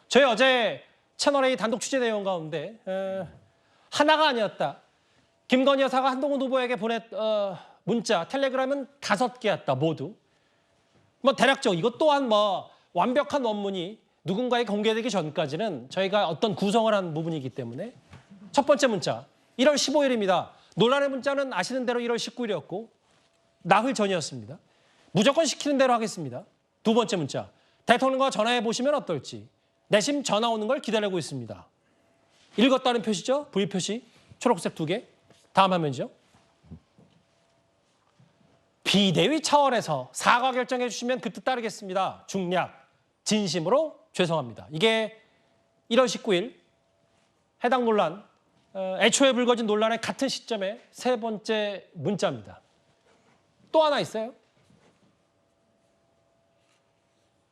저희 어제 채널A 단독 취재 내용 가운데 하나가 아니었다. 김건희 여사가 한동훈 후보에게 보낸 문자, 텔레그램은 5개였다, 모두. 뭐 대략적 이것 또한 뭐 완벽한 원문이 누군가에 공개되기 전까지는 저희가 어떤 구성을 한 부분이기 때문에 첫 번째 문자, 1월 15일입니다. 논란의 문자는 아시는 대로 1월 19일이었고 나흘 전이었습니다. 무조건 시키는 대로 하겠습니다. 두 번째 문자, 대통령과 전화해 보시면 어떨지. 내심 전화 오는 걸 기다리고 있습니다. 읽었다는 표시죠? V 표시, 초록색 2개. 다음 화면이죠. 비대위 차원에서 사과 결정해 주시면 그 뜻 따르겠습니다. 중략, 진심으로 죄송합니다. 이게 1월 19일 해당 논란, 애초에 불거진 논란의 같은 시점에 세 번째 문자입니다. 또 하나 있어요.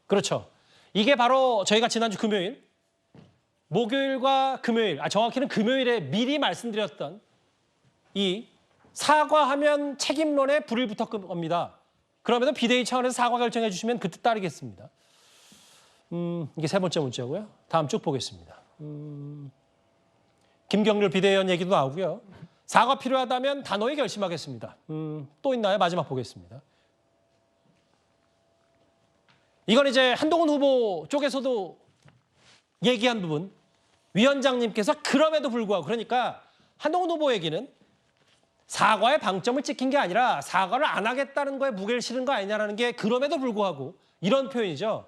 그렇죠. 이게 바로 저희가 지난주 금요일, 목요일과 금요일, 정확히는 금요일에 미리 말씀드렸던 이 사과하면 책임론에 불을 붙을 겁니다. 그러면 비대위 차원에서 사과 결정해 주시면 그 뜻 따르겠습니다. 이게 세 번째 문자고요. 다음 쭉 보겠습니다. 김경률 비대위원 얘기도 나오고요. 사과 필요하다면 단호히 결심하겠습니다. 또 있나요? 마지막 보겠습니다. 이건 이제 한동훈 후보 쪽에서도 얘기한 부분. 위원장님께서 그럼에도 불구하고, 그러니까 한동훈 후보 얘기는 사과의 방점을 찍힌 게 아니라 사과를 안 하겠다는 거에 무게를 실은 거 아니냐라는 게 그럼에도 불구하고 이런 표현이죠.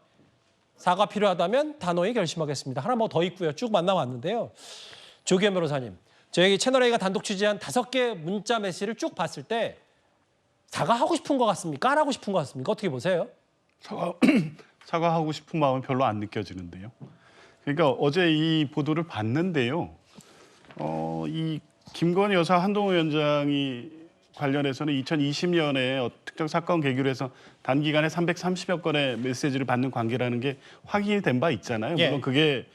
사과 필요하다면 단호히 결심하겠습니다. 하나 뭐 더 있고요. 쭉 만나왔는데요. 조기현 변호사님, 저희 채널A가 단독 취재한 5개 문자 메시지를 쭉 봤을 때 사과하고 싶은 것 같습니까? 안 하고 싶은 것 같습니까? 어떻게 보세요? 사과하고 싶은 마음은 별로 안 느껴지는데요. 그러니까 어제 이 보도를 봤는데요. 이 김건희 여사 한동훈 위원장이 관련해서는 2020년에 특정 사건 계기로 해서 단기간에 330여 건의 메시지를 받는 관계라는 게 확인이 된 바 있잖아요. 물론 그게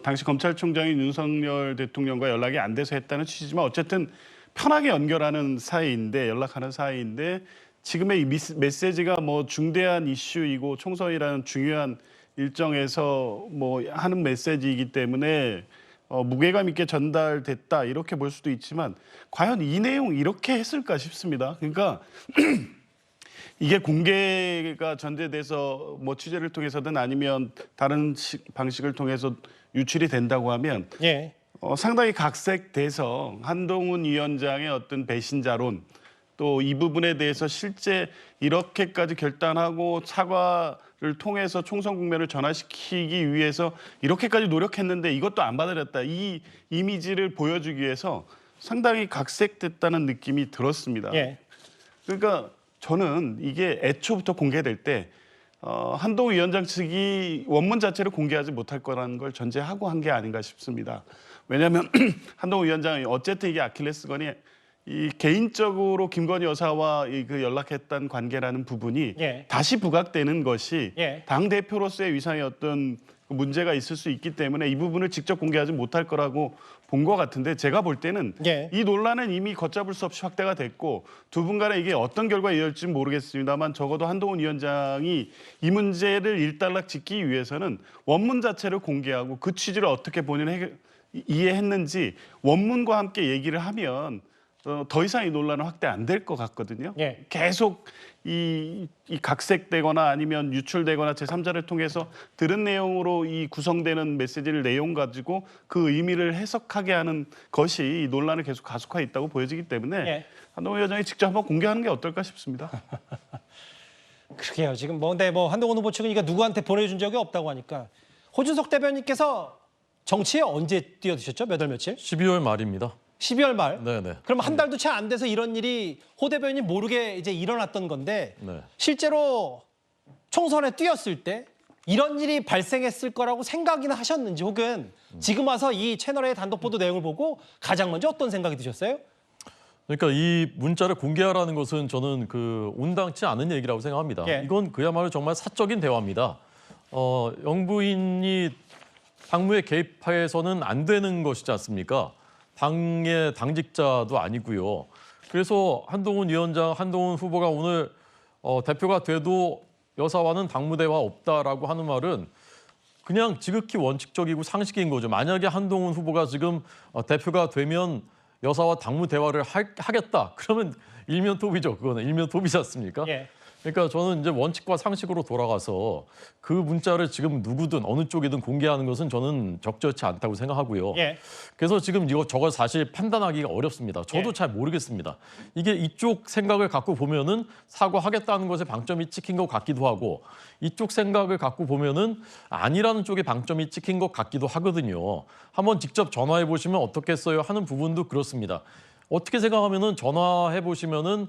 당시 검찰총장인 윤석열 대통령과 연락이 안 돼서 했다는 취지지만 어쨌든 편하게 연결하는 사이인데, 연락하는 사이인데 지금의 이 메시지가 뭐 중대한 이슈이고 총선이라는 중요한 일정에서 뭐 하는 메시지이기 때문에 무게감 있게 전달됐다 이렇게 볼 수도 있지만 과연 이 내용 이렇게 했을까 싶습니다. 그러니까 이게 공개가 전제돼서 뭐 취재를 통해서든 아니면 다른 방식을 통해서 유출이 된다고 하면 상당히 각색돼서 한동훈 위원장의 어떤 배신자론, 또 이 부분에 대해서 실제 이렇게까지 결단하고 사과를 통해서 총선 국면을 전환시키기 위해서 이렇게까지 노력했는데 이것도 안 받아들였다. 이 이미지를 보여주기 위해서 상당히 각색됐다는 느낌이 들었습니다. 그러니까 저는 이게 애초부터 공개될 때 한동훈 위원장 측이 원문 자체를 공개하지 못할 거라는 걸 전제하고 한 게 아닌가 싶습니다. 왜냐하면 한동훈 위원장이 어쨌든 이게 아킬레스건이 이 개인적으로 김건희 여사와 그 연락했던 관계라는 부분이 다시 부각되는 것이 당 대표로서의 위상에 어떤 문제가 있을 수 있기 때문에 이 부분을 직접 공개하지 못할 거라고 본 것 같은데, 제가 볼 때는 이 논란은 이미 걷잡을 수 없이 확대가 됐고 두 분 간에 이게 어떤 결과에 이을지 모르겠습니다만 적어도 한동훈 위원장이 이 문제를 일단락 짓기 위해서는 원문 자체를 공개하고 그 취지를 어떻게 본인이 이해했는지 원문과 함께 얘기를 하면 더 이상 이 논란은 확대 안 될 것 같거든요. 계속 이 각색되거나 아니면 유출되거나 제3자를 통해서 들은 내용으로 이 구성되는 메시지를 내용 가지고 그 의미를 해석하게 하는 것이 이 논란을 계속 가속화해 있다고 보여지기 때문에 한동훈 위원장이 직접 한번 공개하는 게 어떨까 싶습니다. 그러게요. 지금 근데 한동훈 후보 측은 이거 누구한테 보내준 적이 없다고 하니까 호준석 대변인께서 정치에 언제 뛰어드셨죠? 몇 월 며칠? 12월 말입니다. 12월 말? 네네. 그럼 한 달도 채 안 돼서 이런 일이 호 대변인이 모르게 이제 일어났던 건데 실제로 총선에 뛰었을 때 이런 일이 발생했을 거라고 생각이나 하셨는지, 혹은 지금 와서 이 채널의 단독 보도 내용을 보고 가장 먼저 어떤 생각이 드셨어요? 그러니까 이 문자를 공개하라는 것은 저는 온당치 않은 얘기라고 생각합니다. 이건 그야말로 정말 사적인 대화입니다. 영부인이 당무에 개입해서는 안 되는 것이지 않습니까? 당의 당직자도 아니고요. 그래서 한동훈 위원장, 한동훈 후보가 오늘 대표가 돼도 여사와는 당무대화 없다라고 하는 말은 그냥 지극히 원칙적이고 상식인 거죠. 만약에 한동훈 후보가 지금 대표가 되면 여사와 당무 대화를 하겠다. 그러면 일면톱이죠. 그거는 일면톱이지 않습니까? 예. 그러니까 저는 이제 원칙과 상식으로 돌아가서 그 문자를 지금 누구든 어느 쪽이든 공개하는 것은 저는 적절치 않다고 생각하고요. 예. 그래서 지금 저걸 사실 판단하기가 어렵습니다. 저도 예. 잘 모르겠습니다. 이게 이쪽 생각을 갖고 보면은 사과하겠다는 것에 방점이 찍힌 것 같기도 하고 이쪽 생각을 갖고 보면은 아니라는 쪽에 방점이 찍힌 것 같기도 하거든요. 한번 직접 전화해 보시면 어떻겠어요 하는 부분도 그렇습니다. 어떻게 생각하면은 전화해 보시면은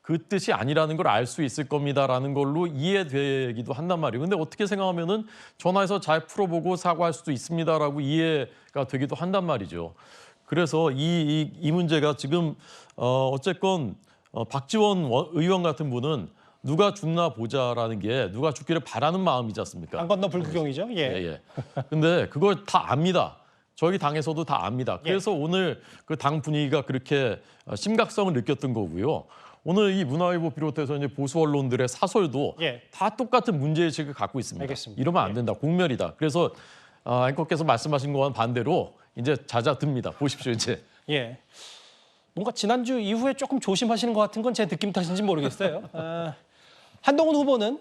그 뜻이 아니라는 걸 알 수 있을 겁니다라는 걸로 이해되기도 한단 말이에요. 근데 어떻게 생각하면은 전화해서 잘 풀어보고 사과할 수도 있습니다라고 이해가 되기도 한단 말이죠. 그래서 이 문제가 지금 어쨌건 박지원 의원 같은 분은 누가 죽나 보자라는 게 누가 죽기를 바라는 마음이지 않습니까? 안 건너 불구경이죠. 예. 예. 근데 그걸 다 압니다. 저희 당에서도 다 압니다. 그래서 오늘 그 당 분위기가 그렇게 심각성을 느꼈던 거고요. 오늘 이 문화일보 비롯해서 이제 보수 언론들의 사설도 예. 다 똑같은 문제의식을 갖고 있습니다. 알겠습니다. 이러면 안 된다. 공멸이다. 그래서 앵커께서 말씀하신 거와는 반대로 이제 잦아듭니다. 보십시오 이제. 예. 뭔가 지난주 이후에 조금 조심하시는 것 같은 건 제 느낌 탓인지 모르겠어요. 한동훈 후보는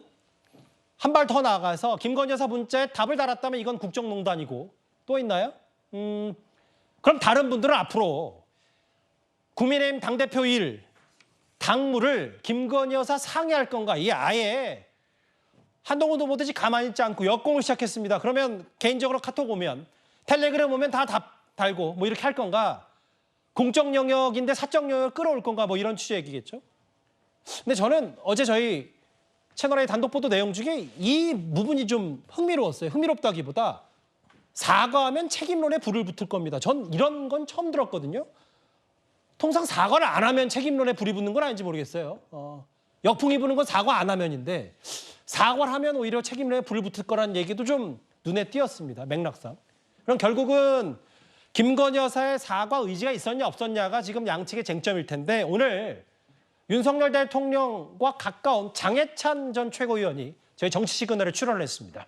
한 발 더 나아가서 김건희 여사 문자에 답을 달았다면 이건 국정농단이고 또 있나요? 그럼 다른 분들은 앞으로 국민의힘 당대표 일 당무를 김건희 여사 상의할 건가? 이 아예 한동훈 후보듯이 가만히 있지 않고 역공을 시작했습니다. 그러면 개인적으로 카톡 오면 텔레그램 오면 다 답 달고 뭐 이렇게 할 건가? 공적 영역인데 사적 영역을 끌어올 건가? 뭐 이런 취지의 얘기겠죠. 근데 저는 어제 저희 채널A 단독 보도 내용 중에 이 부분이 좀 흥미로웠어요. 흥미롭다기보다 사과하면 책임론에 불을 붙을 겁니다. 전 이런 건 처음 들었거든요. 통상 사과를 안 하면 책임론에 불이 붙는 건 아닌지 모르겠어요. 역풍이 부는 건 사과 안 하면인데 사과를 하면 오히려 책임론에 불이 붙을 거라는 얘기도 좀 눈에 띄었습니다. 맥락상. 그럼 결국은 김건희 여사의 사과 의지가 있었냐 없었냐가 지금 양측의 쟁점일 텐데 오늘 윤석열 대통령과 가까운 장해찬 전 최고위원이 저희 정치 시그널에 출연을 했습니다.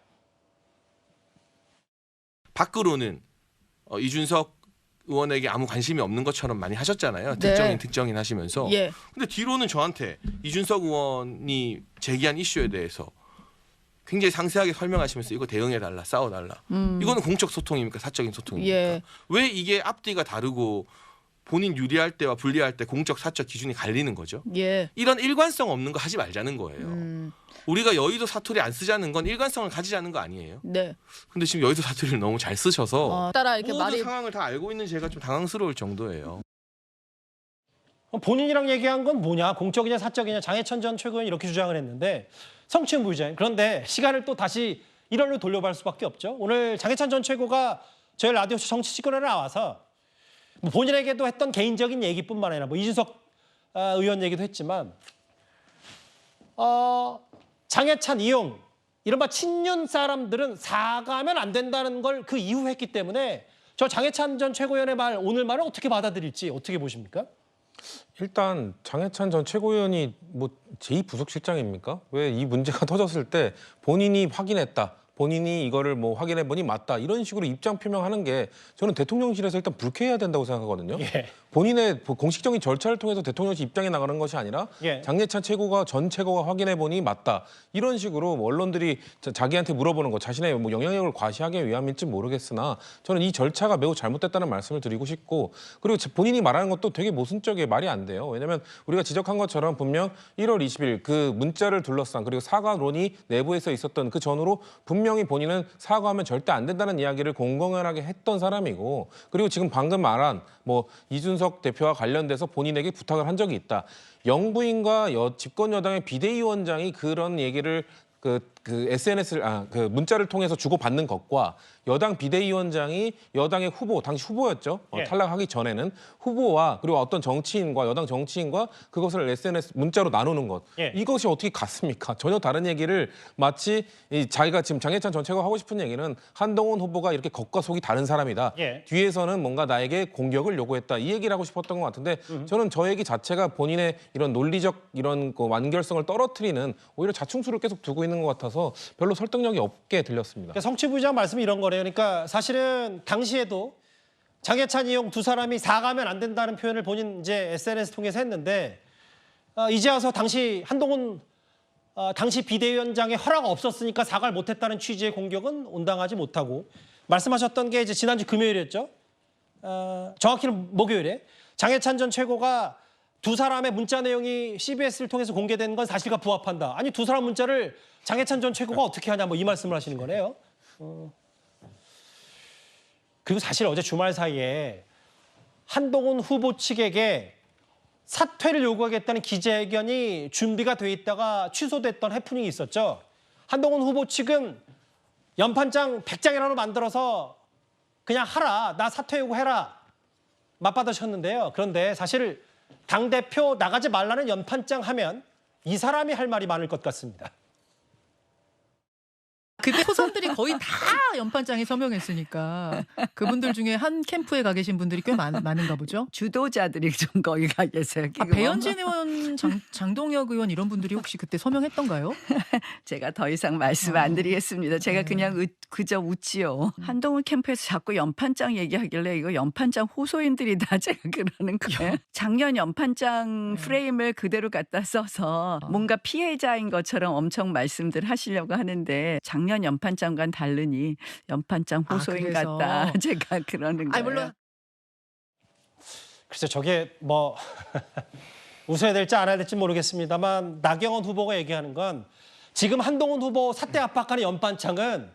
밖으로는 이준석 의원에게 아무 관심이 없는 것처럼 많이 하셨잖아요. 네. 특정인 하시면서. 예. 근데 뒤로는 저한테 이준석 의원이 제기한 이슈에 대해서 굉장히 상세하게 설명하시면서 이거 대응해달라, 싸워달라. 이거는 공적 소통입니까? 사적인 소통입니까? 예. 왜 이게 앞뒤가 다르고 본인 유리할 때와 불리할 때 공적, 사적 기준이 갈리는 거죠? 예. 이런 일관성 없는 거 하지 말자는 거예요. 우리가 여의도 사투리 안 쓰자는 건 일관성을 가지자는 거 아니에요? 네. 근데 지금 여의도 사투리를 너무 잘 쓰셔서 따라 이렇게 모든 말이 상황을 다 알고 있는 제가 좀 당황스러울 정도예요. 본인이랑 얘기한 건 뭐냐? 공적이냐 사적이냐? 장해찬 전 최고위원이 이렇게 주장을 했는데 성취무의잖아요. 그런데 시간을 또 다시 일월로 돌려볼 수밖에 없죠. 오늘 장해찬 전 최고가 저희 라디오 정치 시그널에 나와서 뭐 본인에게도 했던 개인적인 얘기뿐만 아니라 뭐 이준석 의원 얘기도 했지만 장해찬 이용 이른바 친윤 사람들은 사과하면 안 된다는 걸 그 이후 했기 때문에 저 장해찬 전 최고위원의 말 오늘 말을 어떻게 받아들일지 어떻게 보십니까? 일단 장해찬 전 최고위원이 뭐 제2부속실장입니까? 왜 이 문제가 터졌을 때 본인이 확인했다. 본인이 이거를 뭐 확인해보니 맞다. 이런 식으로 입장 표명하는 게 저는 대통령실에서 일단 불쾌해야 된다고 생각하거든요. 예. 본인의 공식적인 절차를 통해서 대통령실 입장에 나가는 것이 아니라 예. 장해찬 전 최고가 확인해보니 맞다. 이런 식으로 뭐 언론들이 자기한테 물어보는 거 자신의 뭐 영향력을 과시하기 위함일지 모르겠으나 저는 이 절차가 매우 잘못됐다는 말씀을 드리고 싶고 그리고 본인이 말하는 것도 되게 모순적이에요. 말이 안 돼요. 왜냐하면 우리가 지적한 것처럼 분명 1월 20일 그 문자를 둘러싼 그리고 사과론이 내부에서 있었던 그 전후로 분명히 본인은 사과하면 절대 안 된다는 이야기를 공공연하게 했던 사람이고 그리고 지금 방금 말한 뭐 이준석 대표와 관련돼서 본인에게 부탁을 한 적이 있다. 영부인과 집권 여당의 비대위원장이 그런 얘기를 그 SNS를 그 문자를 통해서 주고받는 것과 여당 비대위원장이 여당의 후보 당시 후보였죠. 예. 탈락하기 전에는 후보와 그리고 어떤 정치인과 여당 정치인과 그것을 SNS 문자로 나누는 것 예. 이것이 어떻게 같습니까? 전혀 다른 얘기를 마치 자기가 지금 장해찬 전 최고가 하고 싶은 얘기는 한동훈 후보가 이렇게 겉과 속이 다른 사람이다. 예. 뒤에서는 뭔가 나에게 공격을 요구했다. 이 얘기를 하고 싶었던 것 같은데 저는 저 얘기 자체가 본인의 이런 논리적 이런 완결성을 떨어뜨리는 오히려 자충수를 계속 두고 있는 것 같아서 거라서 별로 설득력이 없게 들렸습니다. 그러니까 성취부장 말씀이 이런 거래요. 그러니까 사실은 당시에도 장해찬, 이용 두 사람이 사과하면 안 된다는 표현을 본인 이제 SNS 통해서 했는데 이제 와서 당시 한동훈 당시 비대위원장의 허락 없었으니까 사과를 못했다는 취지의 공격은 온당하지 못하고 말씀하셨던 게 이제 지난주 금요일이었죠. 정확히는 목요일에 장해찬 전 최고가 두 사람의 문자 내용이 CBS를 통해서 공개된 건 사실과 부합한다. 아니 두 사람 문자를 장해찬 전 최고가 어떻게 하냐 뭐 이 말씀을 하시는 거네요. 그리고 사실 어제 주말 사이에 한동훈 후보 측에게 사퇴를 요구하겠다는 기자회견이 준비가 돼 있다가 취소됐던 해프닝이 있었죠. 한동훈 후보 측은 연판장 100장이라도 만들어서 그냥 하라. 나 사퇴 요구해라. 맞받으셨는데요. 그런데 사실 당대표 나가지 말라는 연판장 하면 이 사람이 할 말이 많을 것 같습니다. 그때 초선들이 거의 다 연판장에 서명했으니까 그분들 중에 한 캠프에 가 계신 분들이 꽤 많은가 보죠. 주도자들이 좀 거기 가 계세요. 배현진 의원, 장동혁 의원 이런 분들이 혹시 그때 서명했던가요? 제가 더 이상 말씀 안 드리겠습니다. 제가 그냥 그저 웃지요. 한동훈 캠프에서 자꾸 연판장 얘기하길래 이거 연판장 호소인들이다 제가 그러는 거예요. 작년 연판장 프레임을 그대로 갖다 써서 뭔가 피해자인 것처럼 엄청 말씀들 하시려고 하는데 작년 연판장과는 다르니 연판장 호소인 그래서. 같다. 제가 그러는 거예요. 아니 물론 글쎄 저게 뭐 웃어야 될지 안 해야 될지 모르겠습니다만 나경원 후보가 얘기하는 건 지금 한동훈 후보 사퇴 압박하는 연판장은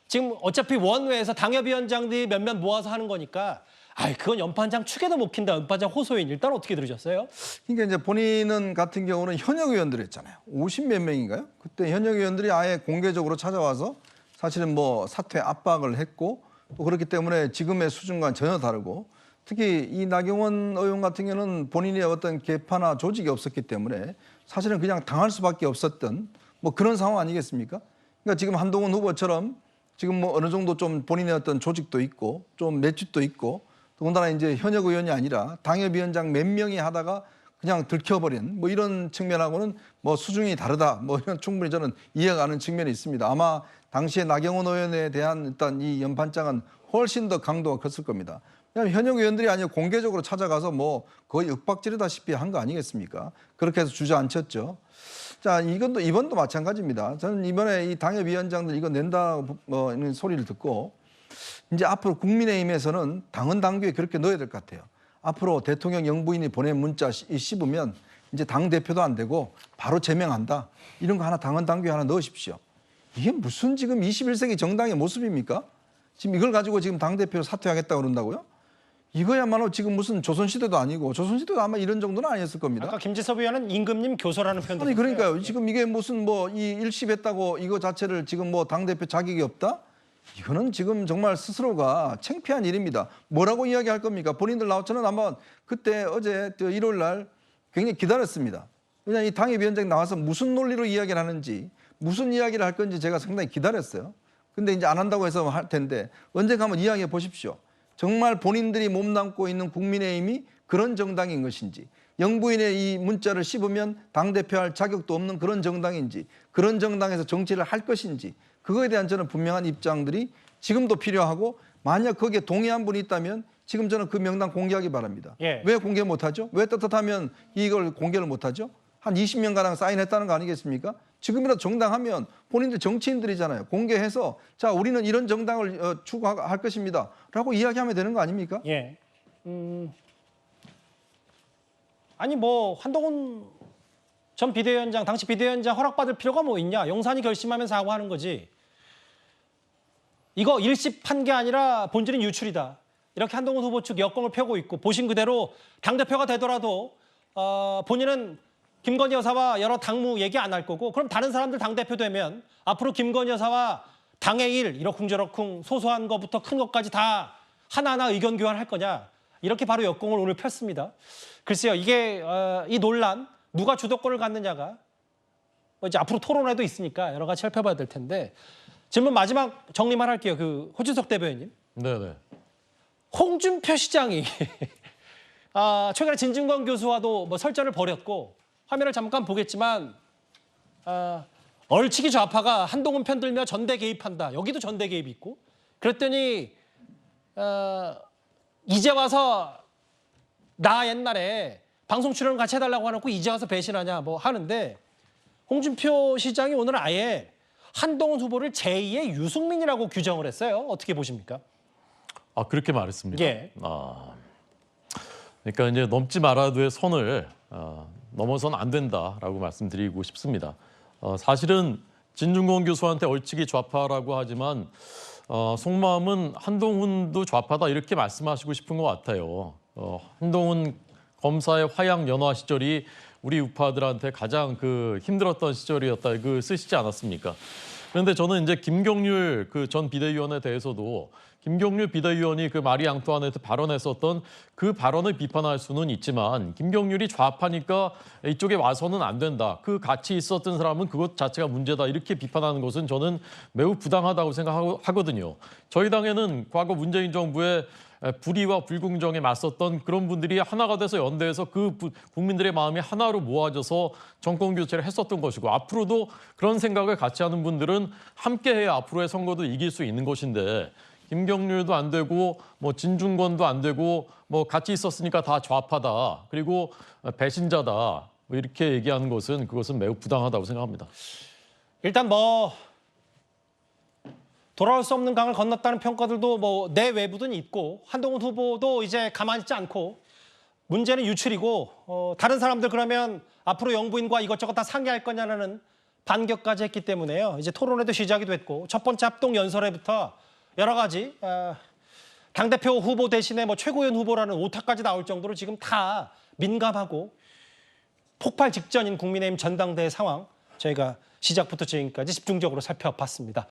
지금 어차피 원외에서 당협위원장들이 몇몇 모아서 하는 거니까 그건 연판장 축에도 못 킨다. 연판장 호소인 일단 어떻게 들으셨어요? 그러니까 이제 본인은 같은 경우는 현역 의원들 했잖아요. 50몇 명인가요? 그때 현역 의원들이 아예 공개적으로 찾아와서 사실은 뭐 사퇴 압박을 했고 또 그렇기 때문에 지금의 수준과는 전혀 다르고 특히 이 나경원 의원 같은 경우는 본인의 어떤 계파나 조직이 없었기 때문에 사실은 그냥 당할 수밖에 없었던 뭐 그런 상황 아니겠습니까? 그러니까 지금 한동훈 후보처럼 지금 뭐 어느 정도 좀 본인의 어떤 조직도 있고 좀 맷집도 있고 더군다나 이제 현역 의원이 아니라 당협위원장 몇 명이 하다가 그냥 들켜버린 뭐 이런 측면하고는 뭐 수준이 다르다. 뭐 이런 충분히 저는 이해가 가는 측면이 있습니다. 아마 당시에 나경원 의원에 대한 일단 이 연판장은 훨씬 더 강도가 컸을 겁니다. 왜냐하면 현역 의원들이 아니고 공개적으로 찾아가서 뭐 거의 윽박지르다시피 한 거 아니겠습니까? 그렇게 해서 주저앉혔죠. 자, 이번도 마찬가지입니다. 저는 이번에 이 당협위원장들 이거 낸다 뭐 이런 소리를 듣고 이제 앞으로 국민의힘에서는 당헌 당규에 그렇게 넣어야 될 것 같아요. 앞으로 대통령 영부인이 보낸 문자 씹으면 이제 당 대표도 안 되고 바로 제명한다. 이런 거 하나 당헌 당규에 하나 넣으십시오. 이게 무슨 지금 21세기 정당의 모습입니까? 지금 이걸 가지고 지금 당 대표 사퇴하겠다고 그런다고요? 이거야말로 지금 무슨 조선시대도 아니고 조선시대도 아마 이런 정도는 아니었을 겁니다. 아까 김지섭 의원은 임금님 교서라는 표현도 아니 썼어요. 그러니까요. 지금 이게 무슨 뭐 이 일십했다고 이거 자체를 지금 뭐 당대표 자격이 없다? 이거는 지금 정말 스스로가 창피한 일입니다. 뭐라고 이야기할 겁니까? 본인들 저는 한번 그때 어제 일요일 날 굉장히 기다렸습니다. 왜냐하면 이 당협위원장이 나와서 무슨 논리로 이야기를 하는지 무슨 이야기를 할 건지 제가 상당히 기다렸어요. 근데 이제 안 한다고 해서 할 텐데 언젠가 한번 이야기해 보십시오. 정말 본인들이 몸담고 있는 국민의힘이 그런 정당인 것인지 영부인의 이 문자를 씹으면 당대표할 자격도 없는 그런 정당인지 그런 정당에서 정치를 할 것인지 그거에 대한 저는 분명한 입장들이 지금도 필요하고 만약 거기에 동의한 분이 있다면 지금 저는 그 명단 공개하기 바랍니다. 예. 왜 공개 못하죠? 왜 떳떳하면 이걸 공개를 못하죠? 한 20명가량 사인했다는 거 아니겠습니까? 지금이라도 정당하면 본인들 정치인들이잖아요. 공개해서 자 우리는 이런 정당을 추구할 것입니다. 라고 이야기하면 되는 거 아닙니까? 예. 아니 뭐 한동훈 전 비대위원장, 당시 비대위원장 허락받을 필요가 뭐 있냐. 용산이 결심하면 사과하는 거지. 이거 일십한 게 아니라 본질은 유출이다. 이렇게 한동훈 후보 측 역공을 펴고 있고 보신 그대로 당대표가 되더라도 본인은 김건희 여사와 여러 당무 얘기 안 할 거고 그럼 다른 사람들 당대표 되면 앞으로 김건희 여사와 당의 일 이러쿵저러쿵 소소한 것부터 큰 것까지 다 하나하나 의견 교환할 거냐. 이렇게 바로 역공을 오늘 폈습니다. 글쎄요. 이게 이 논란 누가 주도권을 갖느냐가 이제 앞으로 토론회도 있으니까 여러 가지 살펴봐야 될 텐데 질문 마지막 정리만 할게요. 그 호준석 대변인. 네네. 홍준표 시장이 최근에 진중권 교수와도 뭐 설전을 벌였고 화면을 잠깐 보겠지만 얼치기 좌파가 한동훈 편 들며 전대 개입한다. 여기도 전대 개입이 있고. 그랬더니 이제 와서 나 옛날에 방송 출연 같이 해달라고 해놓고 이제 와서 배신하냐 뭐 하는데 홍준표 시장이 오늘 아예 한동훈 후보를 제2의 유승민이라고 규정을 했어요. 어떻게 보십니까? 아, 그렇게 말했습니다. 예. 그러니까 이제 넘지 말아도의 선을 넘어서는 안 된다라고 말씀드리고 싶습니다. 사실은 진중권 교수한테 얼치기 좌파라고 하지만 속마음은 한동훈도 좌파다 이렇게 말씀하시고 싶은 것 같아요. 한동훈 검사의 화양 연화 시절이 우리 우파들한테 가장 그 힘들었던 시절이었다 그 쓰시지 않았습니까? 그런데 저는 이제 김경률 그 전 비대위원에 대해서도 김경률 비대위원이 그 마리 앙투아네트 발언했었던 그 발언을 비판할 수는 있지만 김경률이 좌파니까 이쪽에 와서는 안 된다. 그 같이 있었던 사람은 그것 자체가 문제다. 이렇게 비판하는 것은 저는 매우 부당하다고 생각하거든요. 저희 당에는 과거 문재인 정부의 불의와 불공정에 맞섰던 그런 분들이 하나가 돼서 연대해서 그 국민들의 마음이 하나로 모아져서 정권 교체를 했었던 것이고 앞으로도 그런 생각을 같이 하는 분들은 함께해야 앞으로의 선거도 이길 수 있는 것인데 김경률도 안 되고 뭐 진중권도 안 되고 뭐 같이 있었으니까 다 좌파다 그리고 배신자다 뭐 이렇게 얘기하는 것은 그것은 매우 부당하다고 생각합니다. 일단 뭐 돌아올 수 없는 강을 건넜다는 평가들도 뭐 내외부든 있고 한동훈 후보도 이제 가만히 있지 않고 문제는 유출이고 다른 사람들 그러면 앞으로 영부인과 이것저것 다 상의할 거냐는 반격까지 했기 때문에요. 이제 토론회도 시작이 됐고 첫 번째 합동 연설회부터 여러 가지 당대표 후보 대신에 뭐 최고위원 후보라는 오타까지 나올 정도로 지금 다 민감하고 폭발 직전인 국민의힘 전당대회 상황 저희가 시작부터 지금까지 집중적으로 살펴봤습니다.